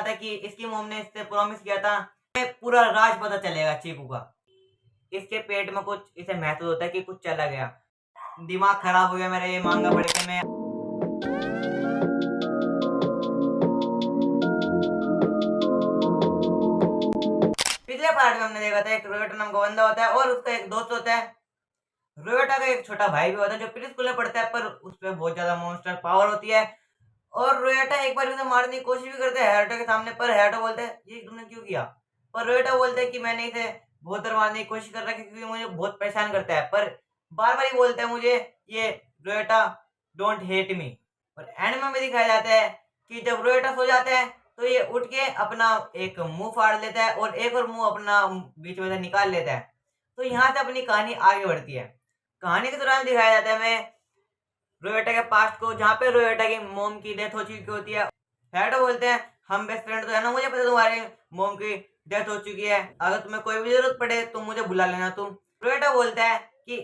आता है कि इसकी मॉम ने इससे प्रॉमिस किया था, पूरा राज पता चलेगा चीकू का। इसके पेट में कुछ इसे महसूस होता है कि कुछ चला गया। दिमाग खराब हो गया मेरा ये मांगा पढ़ के। मैं पिछले पार्ट में हमने देखा था एक रोयोटा नाम का बंदा होता है और उसका एक दोस्त होता है। रोयोटा का एक छोटा भाई भी होता है जो प्री स्कूल में पढ़ता है, पर उस पर बहुत ज्यादा मॉन्स्टर पावर होती है और रोयोटा एक बार उसे मारने की कोशिश भी करता है हैयाटो के सामने, पर हैयाटो बोलता है ये तुमने क्यों किया। पर रोयोटा बोलता है कि मैंने इसे बहुत बार मारने की कोशिश कर रहा है क्योंकि मुझे बहुत परेशान करता है, पर बार बार ही बोलता है मुझे ये रोयोटा डोंट हेट मी। और एंड में भी दिखाया जाता है कि जब रोयोटा सो जाता है तो ये उठ के अपना एक मुंह फाड़ लेता है और एक और मुंह अपना बीच में से निकाल लेता है। तो यहाँ से अपनी कहानी आगे बढ़ती है। कहानी के दौरान दिखाया जाता है हमें रोयोटा के पास्ट को, जहाँ पे रोयोटा की मोम की डेथ हो चुकी होती है। हैयाटो बोलते हैं हम बेस्ट फ्रेंड तो है ना, मुझे पता तुम्हारी मोम की डेथ हो चुकी है, अगर तुम्हें कोई भी जरूरत पड़े तो मुझे बुला लेना तुम। रोयोटा बोलता है कि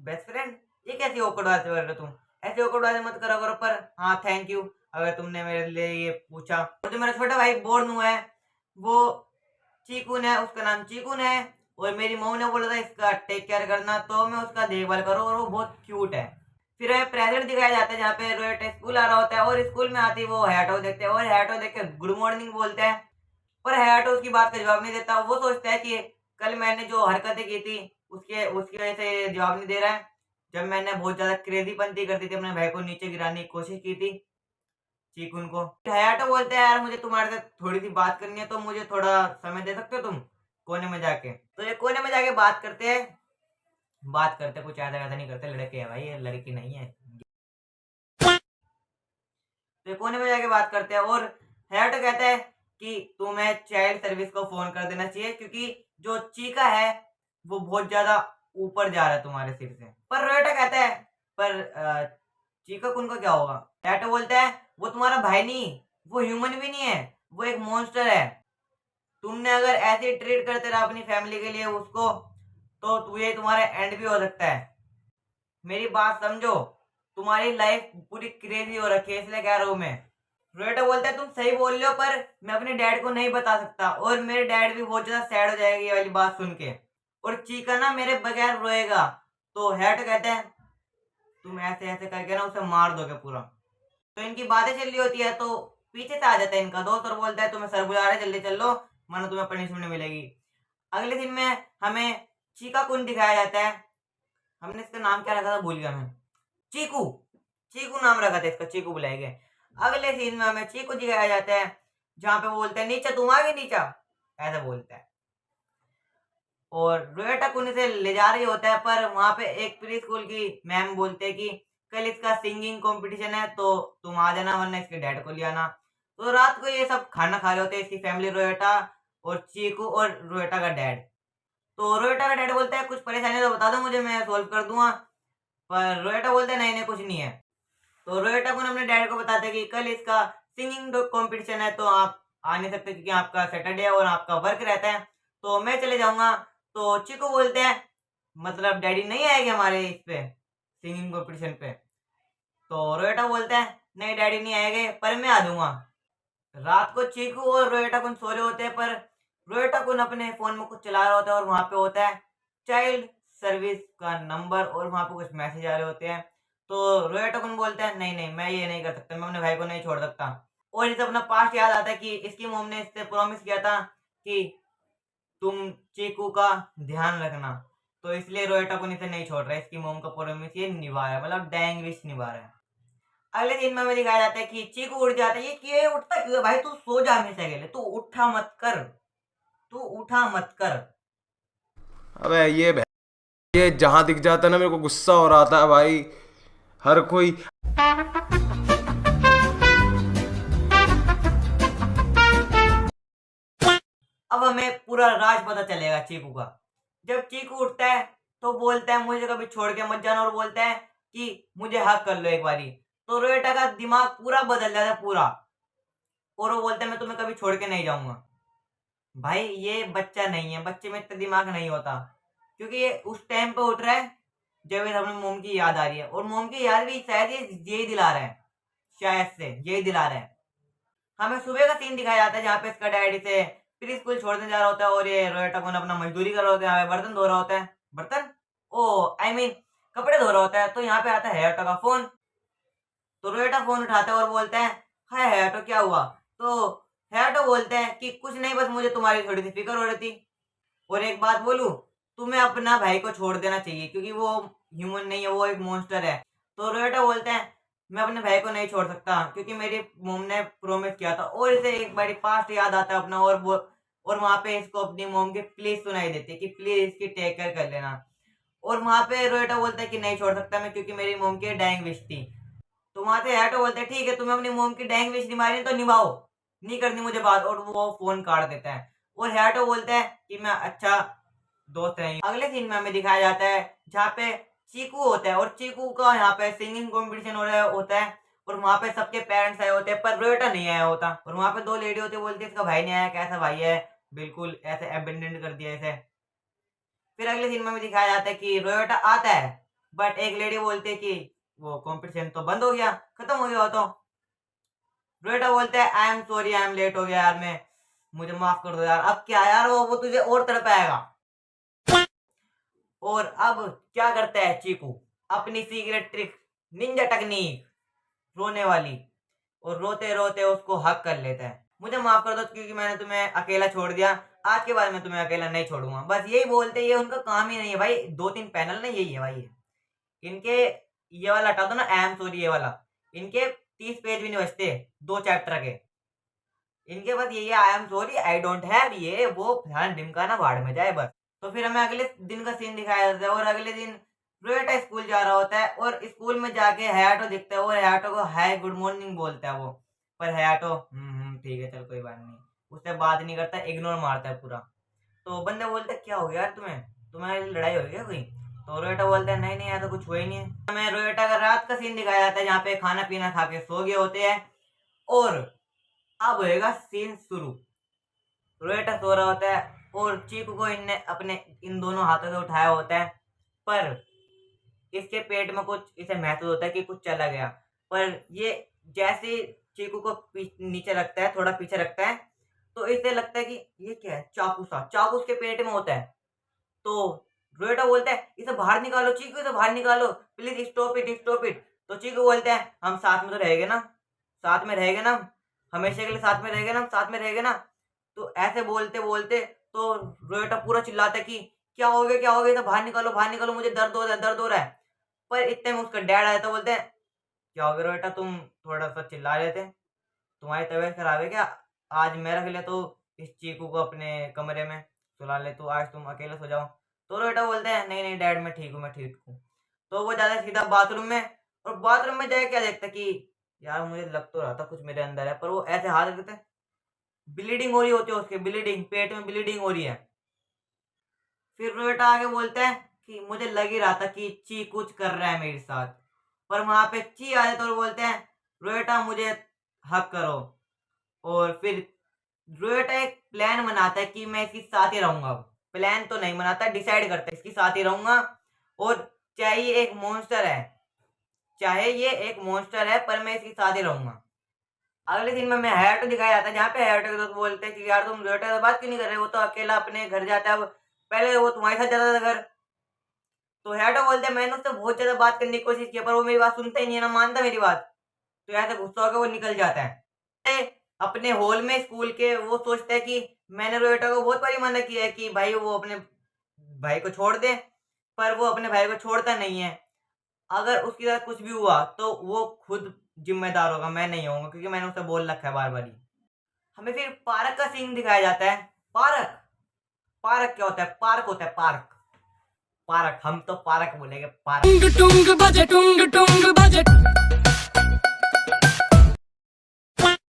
बेस्ट फ्रेंड, ये कैसी औकड़ बात कर रहे हो तुम, ऐसी औकड़ बातें मत करा करो, पर हाँ थैंक यू अगर तुमने मेरे लिए ये पूछा। और जो मेरा छोटा भाई बोर्नू है वो चीकून है, उसका नाम चीकून है और मेरी मम्मी ने बोला था इसका टेक केयर करना, तो मैं उसका देखभाल करूँ और वो बहुत क्यूट है। फिर हमें प्रेजेंट दिखाया जाता है जहाँ पे रोयोटा स्कूल आ रहा होता है और स्कूल में आती वो हैयाटो देखते हैं और हैयाटो देख के गुड मॉर्निंग बोलते हैं, पर हैयाटो उसकी बात का जवाब नहीं देता। वो सोचता है कि कल मैंने जो हरकतें की थी उसके उसकी वजह से ये जवाब नहीं दे रहा है, जब मैंने बहुत ज्यादा क्रेजी पंती करती थी अपने भाई को नीचे गिराने की कोशिश की थी चीकून को। हयाटो बोलते हैं यार मुझे तुम्हारे साथ थोड़ी सी बात करनी है, तो मुझे थोड़ा समय दे सकते हो तुम कोने में जाके। तो ये कोने में जाके बात करते हैं, बात करते कुछ ऐसा वैसा नहीं करते, लड़के हैं भाई, ये लड़की नहीं है। तो ये कोने में जाके बात करते हैं और हयाटो कहता है कि तुम्हें चाइल्ड सर्विस को फोन कर देना चाहिए क्योंकि जो चीका है वो बहुत ज्यादा ऊपर जा रहा है तुम्हारे सिर से। पर रोयोटा कहता है पर चीका कुन को क्या होगा। हयाटो बोलता है वो तुम्हारा भाई नहीं, वो ह्यूमन भी नहीं है, वो एक मॉन्स्टर है। तुमने अगर ऐसे ट्रीट करते रहा अपनी फैमिली के लिए उसको तो ये तुम्हारा एंड भी हो सकता है। मेरी बात समझो, तुम्हारी लाइफ पूरी क्रेजी हो रखी है इसलिए कह रहा हूं मैं। रोयोटा बोलता है तुम सही बोल रहे हो, पर मैं अपने डैड को नहीं बता सकता और मेरे डैड भी बहुत ज्यादा सैड हो जाएगी ये वाली बात सुन के, और चीका ना मेरे बगैर रोएगा। तो हैट कहते हैं तुम ऐसे ऐसे करके ना उसे मार दोगे पूरा। तो इनकी बातें चल रही होती है तो पीछे से आ जाता है इनका दोस्त और बोलता है तुम्हें सर बुला रहा है जल्दी चल लो वरना तुम्हें पनिशमेंट मिलेगी। अगले दिन में हमें चीका कुंड दिखाया जाता है। हमने इसका नाम क्या रखा था भूल गया मैं, चीकू। चीकू नाम रखा था इसका, चीकू बुलाएंगे। अगले सीन में हमें चीकू दिखाया जाता है जहाँ पे वो बोलते हैं नीचा तुम आ गए नीचा, ऐसा बोलता है और रोयोटा कुन से ले जा रही होता है, पर वहां पे एक प्री स्कूल की मैम बोलते हैं कि कल इसका सिंगिंग कंपटीशन है तो तुम आ जाना वरना इसके डैड को ले आना। तो रात को ये सब खाना खा रहे होते हैं इसकी फैमिली, रोयोटा और चीकू और रोयोटा का डैड। तो रोयोटा का डैड बोलता है कुछ परेशानी तो बता दो मुझे, मैं सॉल्व कर दूंगा, पर रोयोटा बोलता है नहीं नहीं कुछ नहीं है। तो रोयोटा को अपने डैड को बताते हैं कि कल इसका सिंगिंग कंपटीशन है तो आप आ नहीं सकते क्योंकि आपका सैटरडे है और आपका वर्क रहता है, तो मैं चले जाऊंगा। तो चिको बोलते हैं मतलब डैडी नहीं आएंगे हमारे इस पे सिंगिंग कंपटीशन पे। तो रोयोटा बोलता है नहीं डैडी नहीं आएंगे पर मैं आ जाऊंगा। रात को चीकू और रोयोटा कुन सो रहे होते हैं, पर रोयोटा कुन अपने फोन में कुछ चला रहा होता है और वहां पे होता है चाइल्ड सर्विस का नंबर और वहां पे कुछ मैसेज आ रहे होते हैं। तो रोयोटा कुन बोलता है नहीं नहीं मैं ये नहीं कर सकता, मैं अपने भाई को नहीं छोड़ सकता। और इसे अपना पास्ट याद आता है कि इसकी मॉम ने इससे प्रॉमिस किया था कि तुम चीकू का ध्यान रखना, तो इसलिए रोयोटा कुन इसे नहीं छोड़ रहा है, इसकी मॉम का प्रॉमिस ये निभा रहा है, मतलब डैंग विश निभा रहा है। अगले दिन में हमें दिखाया जाता है कि चीकू उठ जाता है। ये क्यों उठता क्यों है भाई, तू सो जा हमेशा के लिए, तू उठा मत कर, तू उठा मत कर। अबे ये जहां दिख जाता है ना मेरे को गुस्सा हो रहा था भाई। हर कोई अब हमें पूरा राज पता चलेगा चीकू का। जब चीकू उठता है तो बोलता है मुझे कभी छोड़ के मत जाना और बोलता है कि मुझे हक कर लो एक बारी। तो रोएटा का दिमाग पूरा बदल जाता है पूरा, और वो बोलता है मैं तुम्हें कभी छोड़ के नहीं जाऊंगा। भाई ये बच्चा नहीं है, बच्चे में इतना दिमाग नहीं होता, क्योंकि ये उस टाइम पे उठ रहा है जब ये अपने मोम की याद आ रही है, और मोम की याद भी शायद ये यही दिला रहा है, शायद से यही दिला रहा है। हमें सुबह का सीन दिखाया जाता है जहाँ पे इसका डैडी से फिर स्कूल छोड़ने जा रहा होता है और ये रोएटा कौन अपना मजदूरी कर रहा होता है, यहाँ पे बर्तन धो रहा होता है, बर्तन ओ आई मीन कपड़े धो रहा होता है। तो यहाँ पे आता है हेयरटो का फोन। तो रोएटा फोन उठाता है और बोलता है हाय हेयरटो क्या हुआ। तो हेयरटो बोलते हैं कि कुछ नहीं, बस मुझे तुम्हारी थोड़ी सी फिक्र हो रही थी। और एक बात बोलूं, तुम्हें अपना भाई को छोड़ देना चाहिए क्योंकि वो ह्यूमन नहीं है, वो एक मॉन्स्टर है। तो रोएटा बोलते हैं मैं अपने भाई को नहीं छोड़ सकता क्योंकि मेरी मोम ने प्रोमिस किया था। और इसे एक बारी पास्ट याद आता है अपना, और वो और वहां पे इसको अपनी मोम की प्लीज सुनाई देती है कि प्लीज इसकी टेक केयर कर लेना। और वहां पे रोएटा बोलता है कि नहीं छोड़ सकता मैं क्योंकि मेरी मोम की डाइंग विश थी। तो वहां से हेयरटो बोलते हैं ठीक है, तुम्हें अपनी मोम की डाइंग विश निभानी है तो निभाओ, नहीं करनी मुझे बात। और वो फोन काट देता है और हेयरटो बोलता है कि मैं अच्छा दोस्त नहीं। अगले सीन में हमें दिखाया जाता है जहाँ पे चीकू होता है और चीकू का यहाँ पे सिंगिंग कंपटीशन हो रहा होता है और वहाँ पे सबके पेरेंट्स आए होते हैं पर रोएटा नहीं आया होता। और वहाँ पे दो लेडी होती है, बोलती है इसका भाई नहीं आया, कैसा भाई है, बिल्कुल ऐसे अबेंडन कर दिया इसे। फिर अगले सीन में हमें दिखाया जाता है कि रोएटा आता है बट एक लेडी बोलती है कि वो कंपटीशन तो बंद हो गया, खत्म हो गया। हो तो रोएटा बोलता है I am sorry, I am late हो गया यार, मैं मुझे माफ कर दो यार। अब क्या यार, वो तुझे और तड़पाएगा। और अब क्या करता है चीकू, अपनी सीक्रेट ट्रिक, निंजा टेक्निक, रोने वाली, और रोते रोते उसको हक कर लेता है। मुझे माफ कर दो क्योंकि मैंने तुम्हें अकेला छोड़ दिया, आज के बाद मैं तुम्हें अकेला नहीं छोड़ूंगा। बस यही बोलते, ये उनका काम ही नहीं है भाई। 2-3 पैनल ना यही है भाई। इनके ये वाला हटा दो ना, आई एम सॉरी, ये वाला इनके 30 पेज भी नहीं बचते 2 चैप्टर के। इनके पास ये आई am sorry, I don't have, ये वो ध्यान ढिमकाना भाड़ में जाए बस। तो फिर हमें अगले दिन का सीन दिखाया जाता है और अगले दिन रोएटा स्कूल जा रहा होता है और स्कूल में जाके हयाटो दिखता है और हयाटो को हाय गुड मॉर्निंग बोलता है वो। पर हयाटो ठीक है चल कोई बात नहीं, उससे बात नहीं करता, इग्नोर मारता है पूरा। तो बंदे बोलते क्या हो गया यार, तुम्हारी लड़ाई हो गई क्या कोई। तो रोएटा बोलता है नहीं नहीं यार तो कुछ हुआ ही नहीं है। हमें रोएटा का रात का सीन दिखाया जाता है जहाँ पे खाना पीना खा के सो गए होते हैं और अब होएगा सीन शुरू। रोएटा सो रहा होता है और चीकू को इनने अपने इन दोनों हाथों से उठाया होता है पर इसके पेट में कुछ इसे महसूस होता है कि कुछ चला गया। पर ये जैसे चीकू को नीचे रखता है, थोड़ा पीछे रखता है, तो इसे लगता है कि ये क्या है, चाकू सा, चाकू उसके पेट में होता है। तो रोएटा बोलता है इसे बाहर निकालो चीकू, इसे बाहर निकालो, please stop it stop it. तो चीकू बोलते हैं हम साथ में तो रहेंगे ना, साथ में रहेंगे ना, हमेशा के लिए साथ में रहेंगे ना, साथ में रहेंगे ना। तो ऐसे बोलते बोलते तो रोएटा पूरा चिल्लाता है कि क्या हो गया, क्या हो गया, इसे बाहर निकालो, मुझे दर्द हो रहा है, दर्द हो रहा है। पर इतने में उसका डैड आया तो बोलते हैं क्या हो गया रोएटा, तुम थोड़ा सा चिल्ला रहे थे, तुम्हारी तबीयत खराब है क्या, आज मैं रख ले तो इस चीकू को अपने कमरे में सुला ले, तो आज तुम अकेले सो जाओ। तो रोएटा बोलते हैं नहीं नहीं डैड मैं ठीक हूँ, मैं ठीक हूँ। तो वो जाता है सीधा बाथरूम में और बाथरूम में जाके क्या देखता कि यार मुझे लग तो रहा था कुछ मेरे अंदर है, पर वो ऐसे हाथ रखते हैं, ब्लीडिंग हो रही होती है उसके, ब्लीडिंग, पेट में ब्लीडिंग हो रही है। फिर रोएटा आगे बोलता है कि मुझे लग ही रहा था कि ची कुछ कर रहा है मेरे साथ। पर वहां पे ची आ जाते और बोलते हैं रोएटा मुझे हक करो। और फिर रोएटा एक प्लान बनाता है कि मैं इसके साथ ही रहूंगा। प्लान तो नहीं बनाता, डिसाइड करता है इसके साथ ही रहूंगा। और चाहे ये एक मॉन्स्टर है, चाहे ये एक मॉन्स्टर है, पर मैं इसके साथ ही रहूंगा। अगले दिन में मैं हयाटो दिखाया जाता है जहाँ पे हयाटो के दोस्त बोलते हैं कि यार तुम रोएटा से बात क्यों नहीं कर रहे, वो तो अकेला अपने घर जाता है, पहले वो तुम्हारे साथ जाता था घर। तो हेडो बोलते हैं मैंने उससे बहुत ज्यादा बात करने की कोशिश की पर वो मेरी बात सुनता ही नहीं है, ना मानता मेरी बात। तो ऐसे गुस्सा होकर वो निकल जाता है अपने हॉल में स्कूल के। वो सोचता है कि मैंने रोएटा को बहुत बारी मना किया है कि भाई वो अपने भाई को छोड़ दे, पर वो अपने भाई को छोड़ता नहीं है। अगर उसके साथ कुछ भी हुआ तो वो खुद जिम्मेदार होगा, मैं नहीं होऊंगा, क्योंकि मैंने उसे बोल रखा है बार बार ही। हमें फिर पार्क का सीन दिखाया जाता है। पार्क, पार्क क्या होता है, पार्क होता है पार्क, पार्क, हम तो पार्क बोलेंगे, पार्क। टुंग टुंग बजे, टुंग टुंग बजे।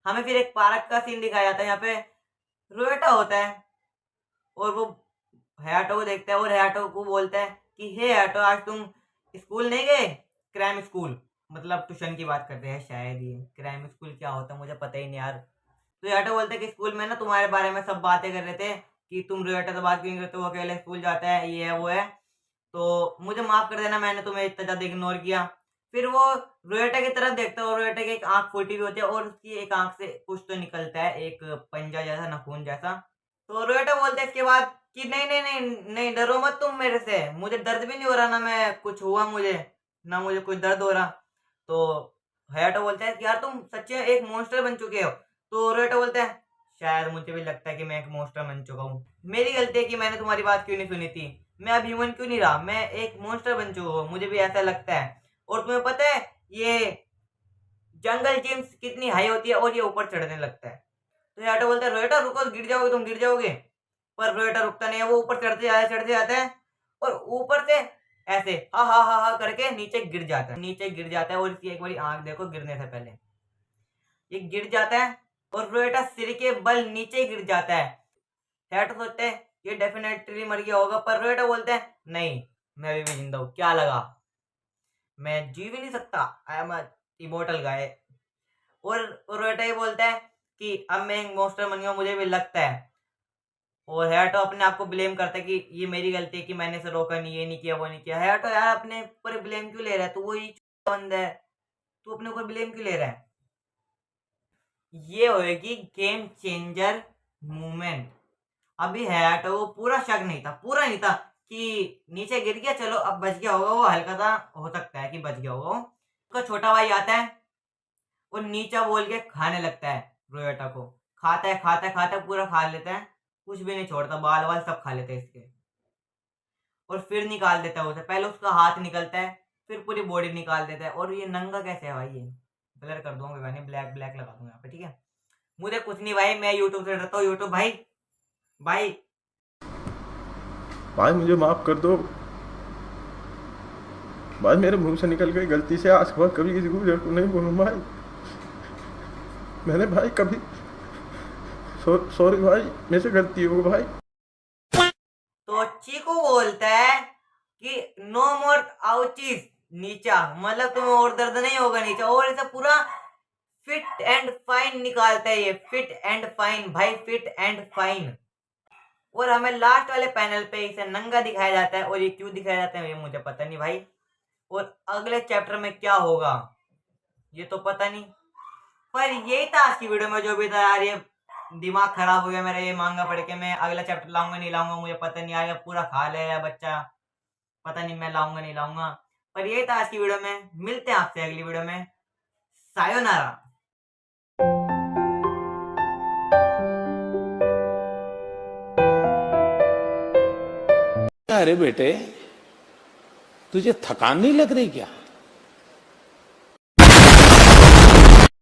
हमें फिर एक पार्क का सीन दिखाया जाता है, यहाँ पे रोएटा होता है और वो हयाटो को देखता है और हयाटो को बोलता है कि हे हयाटो आज तुम स्कूल नहीं गए, क्राइम स्कूल, मतलब ट्यूशन की बात करते हैं शायद, ये क्राइम स्कूल क्या होता है मुझे पता ही नहीं यार। तो हयाटो बोलता है कि स्कूल में ना तुम्हारे बारे में सब बातें कर रहे थे कि तुम रोएटा से बात क्यों नहीं करते, वो अकेले स्कूल जाता है, ये है वो है, तो मुझे माफ कर देना मैंने तुम्हें इतना ज्यादा इग्नोर किया। फिर वो रोएटा की तरफ देखता है और रोएटा की एक आंख फूटी हुई होती है और उसकी एक आंख से कुछ तो निकलता है, एक पंजा जैसा, नाखून जैसा। तो रोएटा बोलता है इसके बाद कि नहीं नहीं नहीं नहीं, डरो मत तुम मेरे से, मुझे दर्द भी नहीं हो रहा, ना मैं कुछ हुआ मुझे, ना मुझे कुछ दर्द हो रहा। तो हयाटो बोलता है कि यार तुम सच्ची में एक मॉन्स्टर बन चुके हो। तो रोएटा बोलता है शायद मुझे भी लगता है कि मैं एक मॉन्स्टर बन चुका हूँ, मेरी गलती है कि मैंने तुम्हारी बात क्यों नहीं सुनी थी, मैं अब ह्यूमन क्यों नहीं रहा, मैं एक मॉन्स्टर बन चुका हूँ, मुझे भी ऐसा लगता है। और तुम्हें पता है ये जंगल जिम्स कितनी हाई होती है और ये ऊपर चढ़ने लगता है। तो याटो बोलता है रोएटा रुको, गिर जाओगे तुम, गिर जाओगे। पर रोएटा रुकता नहीं है, वो ऊपर चढ़ते जाता है और ऊपर से ऐसे हा हा हा हा करके नीचे गिर जाता है, नीचे गिर जाता है। और इसकी एक बारी आंख देखो गिरने से पहले, ये गिर जाता है और रोएटा सिर के बल नीचे गिर जाता है। हेटो सोचते हैं ये डेफिनेटली मर गया होगा, पर रोएटा बोलते हैं नहीं, मैं अभी भी जिंदा हूँ, क्या लगा, मैं जी भी नहीं सकता, आई एम इमोर्टल गाय। और रोएटा ये बोलता है कि अब मैं एक मॉन्स्टर बन गया, मुझे भी लगता है। और हेटो अपने आप को ब्लेम करता है कि ये मेरी गलती है कि मैंने इसे रोका नहीं, ये नहीं किया, वो नहीं किया। हेटो यार अपने ऊपर ब्लेम क्यों ले रहा है, तू वही बंद है, तू अपने ऊपर ब्लेम क्यों ले रहा है। ये होएगी गेम चेंजर मूवमेंट। अभी हयाटो को पूरा शक नहीं था, पूरा नहीं था कि नीचे गिर गया, चलो अब बच गया होगा, वो हल्का सा हो सकता है कि बच गया होगा। उसका छोटा भाई आता है और नीचा बोल के खाने लगता है रोएटा को, खाता है खाता है खाता है, पूरा खा लेता है, कुछ भी नहीं छोड़ता, बाल वाल सब खा लेते हैं इसके। और फिर निकाल देता है उसे, पहले उसका हाथ निकलता है, फिर पूरी बॉडी निकाल देता है। और ये नंगा कैसे है भाई, ये ब्लर कर दूंगा मैंने, ब्लैक ब्लैक लगा दूंगा यहाँ पे, ठीक है। मुझे कुछ नहीं भाई, मैं यूट्यूब से डरता हूँ, यूट्यूब भाई भाई भाई मुझे माफ़ कर दो भाई, मेरे मुंह से निकल गई गलती से, आज के बाद कभी किसी को को नहीं बोलूँ भाई, मैंने भाई कभी सॉरी भाई, मेरे से गलती हो भाई। तो चीकू बोलता है कि नो मोर आउचीज नीचा, मतलब तुम्हें और दर्द नहीं होगा नीचा। और इसे पूरा फिट एंड फाइन निकालता है ये, फिट एंड फाइन भाई, फिट एंड फाइन। और हमें लास्ट वाले पैनल पे इसे नंगा दिखाया जाता है, और ये क्यों दिखाया जाता है ये मुझे पता नहीं भाई, और अगले चैप्टर में क्या होगा ये तो पता नहीं। पर यही था आज की वीडियो में, जो भी था यार, ये दिमाग खराब हो गया मेरा ये मांगा पढ़ के। मैं अगला चैप्टर लाऊंगा नहीं लाऊंगा मुझे पता नहीं, यार पूरा खा लिया बच्चा, पता नहीं मैं लाऊंगा नहीं लाऊंगा। पर यही था आज की वीडियो में, मिलते हैं आपसे अगली वीडियो में, सायोनारा। अरे बेटे, तुझे थकान नहीं लग रही क्या?